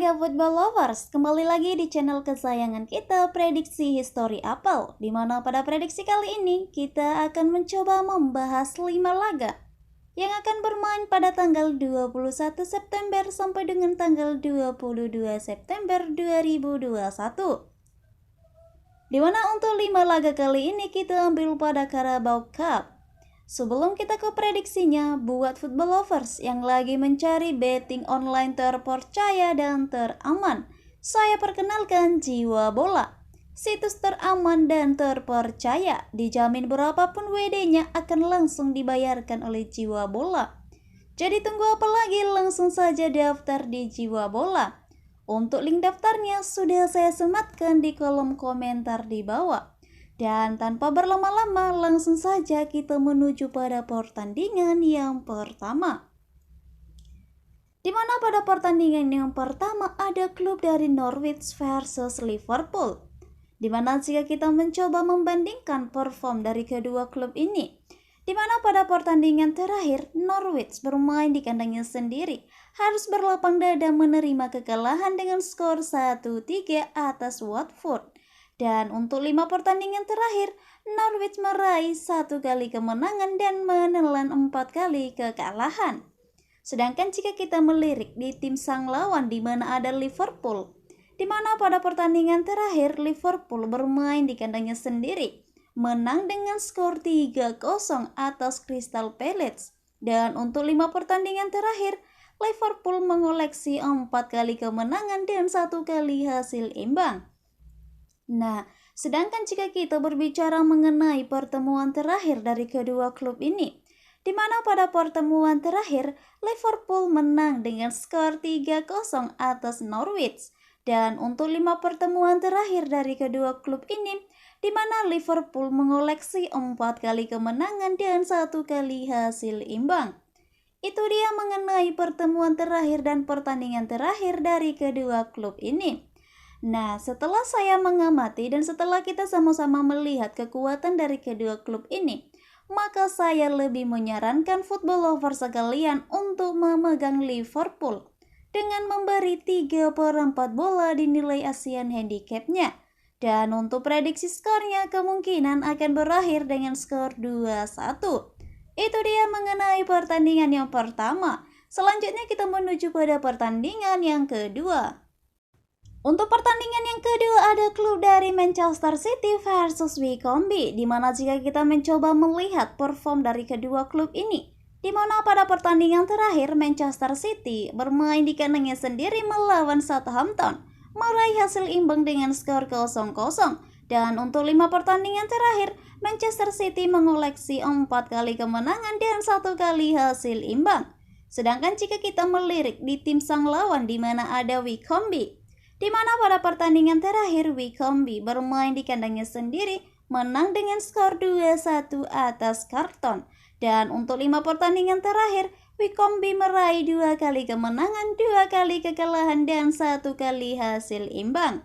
warga football lovers, kembali lagi di channel kesayangan kita, Prediksi History Apel, di mana pada prediksi kali ini kita akan mencoba membahas 5 laga yang akan bermain pada tanggal 21 September sampai dengan tanggal 22 September 2021. Di mana untuk 5 laga kali ini kita ambil pada Carabao Cup. Sebelum kita ke prediksinya, buat football lovers yang lagi mencari betting online terpercaya dan teraman, saya perkenalkan Jiwa Bola. Situs teraman dan terpercaya, dijamin berapapun WD-nya akan langsung dibayarkan oleh Jiwa Bola. Jadi tunggu apa lagi, langsung saja daftar di Jiwa Bola. Untuk link daftarnya sudah saya sematkan di kolom komentar di bawah. Dan tanpa berlama-lama, langsung saja kita menuju pada pertandingan yang pertama. Di mana pada pertandingan yang pertama ada klub dari Norwich versus Liverpool. Di mana jika kita mencoba membandingkan perform dari kedua klub ini, di mana pada pertandingan terakhir Norwich bermain di kandangnya sendiri, harus berlapang dada menerima kekalahan dengan skor 1-3 atas Watford. Dan untuk 5 pertandingan terakhir, Norwich meraih 1 kali kemenangan dan menelan 4 kali kekalahan. Sedangkan jika kita melirik di tim sang lawan di mana ada Liverpool, di mana pada pertandingan terakhir Liverpool bermain di kandangnya sendiri, menang dengan skor 3-0 atas Crystal Palace. Dan untuk 5 pertandingan terakhir, Liverpool mengoleksi 4 kali kemenangan dan 1 kali hasil imbang. Nah, sedangkan jika kita berbicara mengenai pertemuan terakhir dari kedua klub ini, di mana pada pertemuan terakhir Liverpool menang dengan skor 3-0 atas Norwich. Dan untuk 5 pertemuan terakhir dari kedua klub ini, di mana Liverpool mengoleksi 4 kali kemenangan dan 1 kali hasil imbang. Itu dia mengenai pertemuan terakhir dan pertandingan terakhir dari kedua klub ini. Nah, setelah saya mengamati dan setelah kita sama-sama melihat kekuatan dari kedua klub ini, maka saya lebih menyarankan football lover sekalian untuk memegang Liverpool dengan memberi 3/4 bola dinilai Asian handicapnya. Dan untuk prediksi skornya kemungkinan akan berakhir dengan skor 2-1. Itu dia mengenai pertandingan yang pertama. Selanjutnya kita menuju pada pertandingan yang kedua. Untuk pertandingan yang kedua ada klub dari Manchester City versus Wycombe, di mana jika kita mencoba melihat perform dari kedua klub ini, di mana pada pertandingan terakhir Manchester City bermain di kandangnya sendiri melawan Southampton, meraih hasil imbang dengan skor 0-0. Dan untuk 5 pertandingan terakhir, Manchester City mengoleksi 4 kali kemenangan dan 1 kali hasil imbang. Sedangkan jika kita melirik di tim sang lawan di mana ada Wycombe, di mana pada pertandingan terakhir Wycombe bermain di kandangnya sendiri menang dengan skor 2-1 atas Carlton. Dan untuk 5 pertandingan terakhir Wycombe meraih 2 kali kemenangan, 2 kali kekalahan dan 1 kali hasil imbang.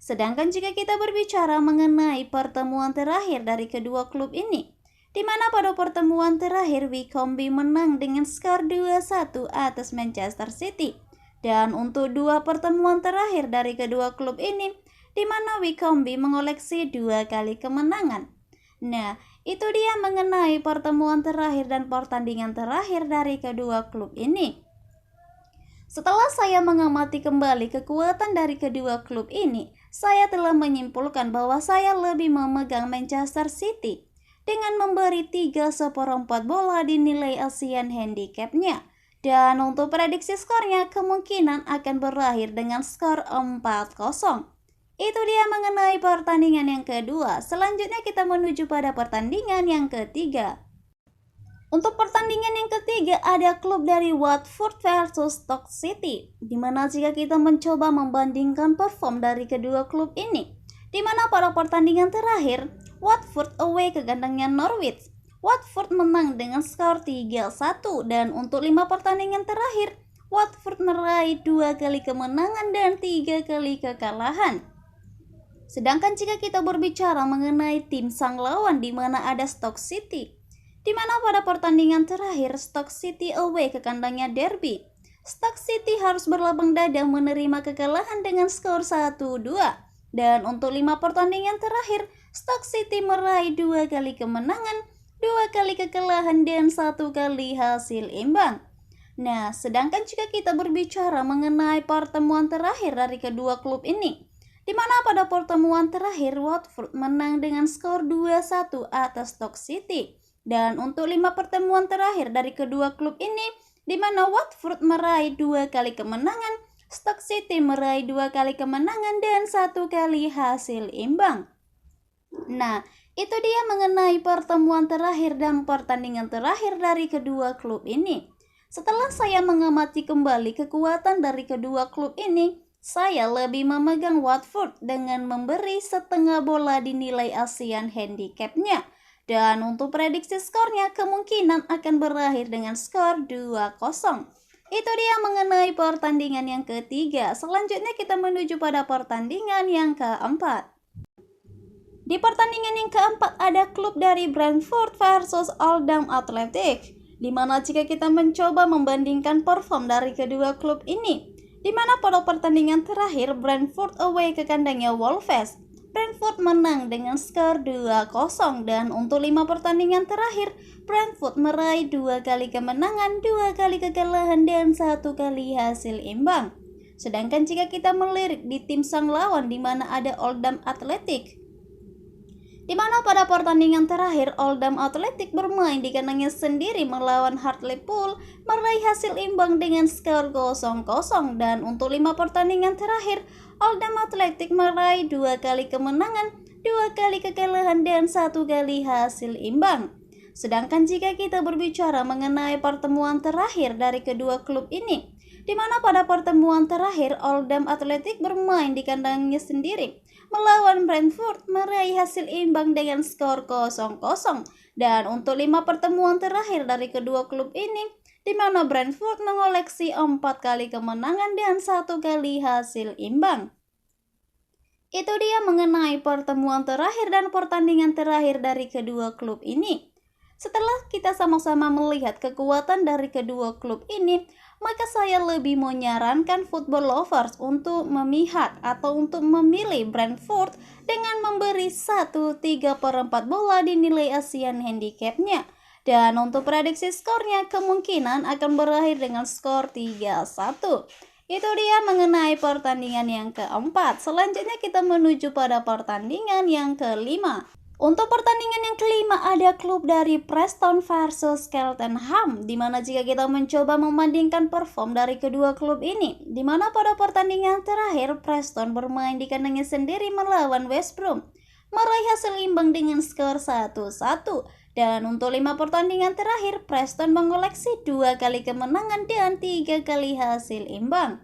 Sedangkan jika kita berbicara mengenai pertemuan terakhir dari kedua klub ini, di mana pada pertemuan terakhir Wycombe menang dengan skor 2-1 atas Manchester City. Dan untuk 2 pertemuan terakhir dari kedua klub ini, di mana Wycombe mengoleksi 2 kali kemenangan. Nah, itu dia mengenai pertemuan terakhir dan pertandingan terakhir dari kedua klub ini. Setelah saya mengamati kembali kekuatan dari kedua klub ini, saya telah menyimpulkan bahwa saya lebih memegang Manchester City dengan memberi 3/4 bola dinilai Asian handicapnya. Dan untuk prediksi skornya kemungkinan akan berakhir dengan skor 4-0. Itu dia mengenai pertandingan yang kedua. Selanjutnya kita menuju pada pertandingan yang ketiga. Untuk pertandingan yang ketiga ada klub dari Watford versus Stoke City, di mana jika kita mencoba membandingkan perform dari kedua klub ini, di mana pada pertandingan terakhir Watford away ke kandangnya Norwich, Watford menang dengan skor 3-1 dan untuk 5 pertandingan terakhir Watford meraih 2 kali kemenangan dan 3 kali kekalahan. Sedangkan jika kita berbicara mengenai tim sang lawan di mana ada Stoke City, di mana pada pertandingan terakhir Stoke City away ke kandangnya Derby, Stoke City harus berlapang dada menerima kekalahan dengan skor 1-2. Dan untuk 5 pertandingan terakhir, Stoke City meraih 2 kali kemenangan, 2 kali kekalahan, dan 1 kali hasil imbang. Nah, sedangkan jika kita berbicara mengenai pertemuan terakhir dari kedua klub ini, di mana pada pertemuan terakhir Watford menang dengan skor 2-1 atas Stoke City. Dan untuk 5 pertemuan terakhir dari kedua klub ini, di mana Watford meraih 2 kali kemenangan, Stoke City meraih 2 kali kemenangan, dan 1 kali hasil imbang. Nah, itu dia mengenai pertemuan terakhir dan pertandingan terakhir dari kedua klub ini. Setelah saya mengamati kembali kekuatan dari kedua klub ini, saya lebih memegang Watford dengan memberi setengah bola dinilai ASEAN handicapnya. Dan untuk prediksi skornya kemungkinan akan berakhir dengan skor 2-0. Itu dia mengenai pertandingan yang ketiga. Selanjutnya kita menuju pada pertandingan yang keempat. Di pertandingan yang keempat ada klub dari Brentford versus Oldham Athletic, di mana jika kita mencoba membandingkan perform dari kedua klub ini, di mana pada pertandingan terakhir Brentford away ke kandangnya Wolves, Brentford menang dengan skor 2-0, dan untuk 5 pertandingan terakhir Brentford meraih 2 kali kemenangan, 2 kali kekalahan, dan 1 kali hasil imbang. Sedangkan jika kita melirik di tim sang lawan di mana ada Oldham Athletic, di mana pada pertandingan terakhir Oldham Athletic bermain di kandangnya sendiri melawan Hartlepool meraih hasil imbang dengan skor 0-0, dan untuk 5 pertandingan terakhir Oldham Athletic meraih 2 kali kemenangan, 2 kali kekalahan, dan 1 kali hasil imbang. Sedangkan jika kita berbicara mengenai pertemuan terakhir dari kedua klub ini, di mana pada pertemuan terakhir Oldham Athletic bermain di kandangnya sendiri melawan Brentford meraih hasil imbang dengan skor 0-0, dan untuk 5 pertemuan terakhir dari kedua klub ini, di mana Brentford mengoleksi 4 kali kemenangan dan 1 kali hasil imbang. Itu dia mengenai pertemuan terakhir dan pertandingan terakhir dari kedua klub ini. Setelah kita sama-sama melihat kekuatan dari kedua klub ini, maka saya lebih menyarankan football lovers untuk memihak atau untuk memilih Brentford dengan memberi 1/3/4 bola dinilai ASEAN handicapnya. Dan untuk prediksi skornya kemungkinan akan berakhir dengan skor 3-1. Itu dia mengenai pertandingan yang keempat. Selanjutnya kita menuju pada pertandingan yang kelima. Untuk pertandingan yang kelima ada klub dari Preston versus Cheltenham, di mana jika kita mencoba membandingkan perform dari kedua klub ini, di mana pada pertandingan terakhir Preston bermain di kandangnya sendiri melawan West Brom, meraih hasil imbang dengan skor 1-1. Dan untuk 5 pertandingan terakhir Preston mengoleksi 2 kali kemenangan dan 3 kali hasil imbang.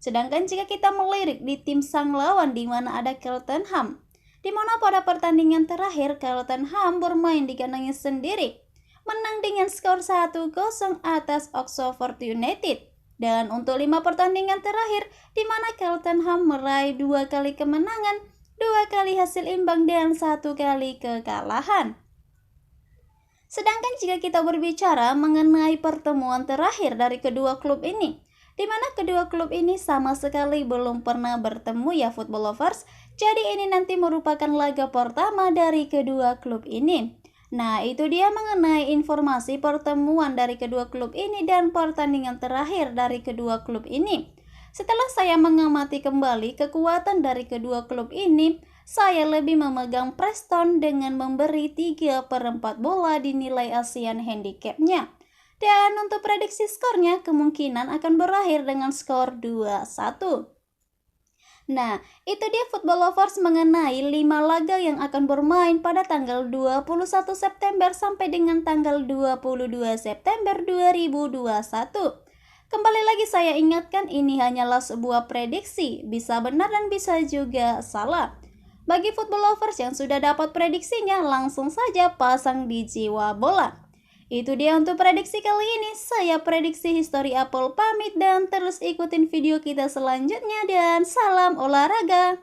Sedangkan jika kita melirik di tim sang lawan di mana ada Cheltenham, di mana pada pertandingan terakhir Cheltenham bermain di kandangnya sendiri, menang dengan skor 1-0 atas Oxford United. Dan untuk 5 pertandingan terakhir, di mana Cheltenham meraih 2 kali kemenangan, 2 kali hasil imbang, dan 1 kali kekalahan. Sedangkan jika kita berbicara mengenai pertemuan terakhir dari kedua klub ini, di mana kedua klub ini sama sekali belum pernah bertemu ya football lovers. Jadi ini nanti merupakan laga pertama dari kedua klub ini. Nah, itu dia mengenai informasi pertemuan dari kedua klub ini dan pertandingan terakhir dari kedua klub ini. Setelah saya mengamati kembali kekuatan dari kedua klub ini, saya lebih memegang Preston dengan memberi 3/4 bola dinilai ASEAN handicapnya. Dan untuk prediksi skornya kemungkinan akan berakhir dengan skor 2-1. Nah, itu dia football lovers mengenai 5 laga yang akan bermain pada tanggal 21 September sampai dengan tanggal 22 September 2021. Kembali lagi saya ingatkan ini hanyalah sebuah prediksi, bisa benar dan bisa juga salah. Bagi football lovers yang sudah dapat prediksinya, langsung saja pasang di jiwa bola. Itu dia untuk prediksi kali ini. Saya prediksi History Apple pamit dan terus ikutin video kita selanjutnya dan salam olahraga.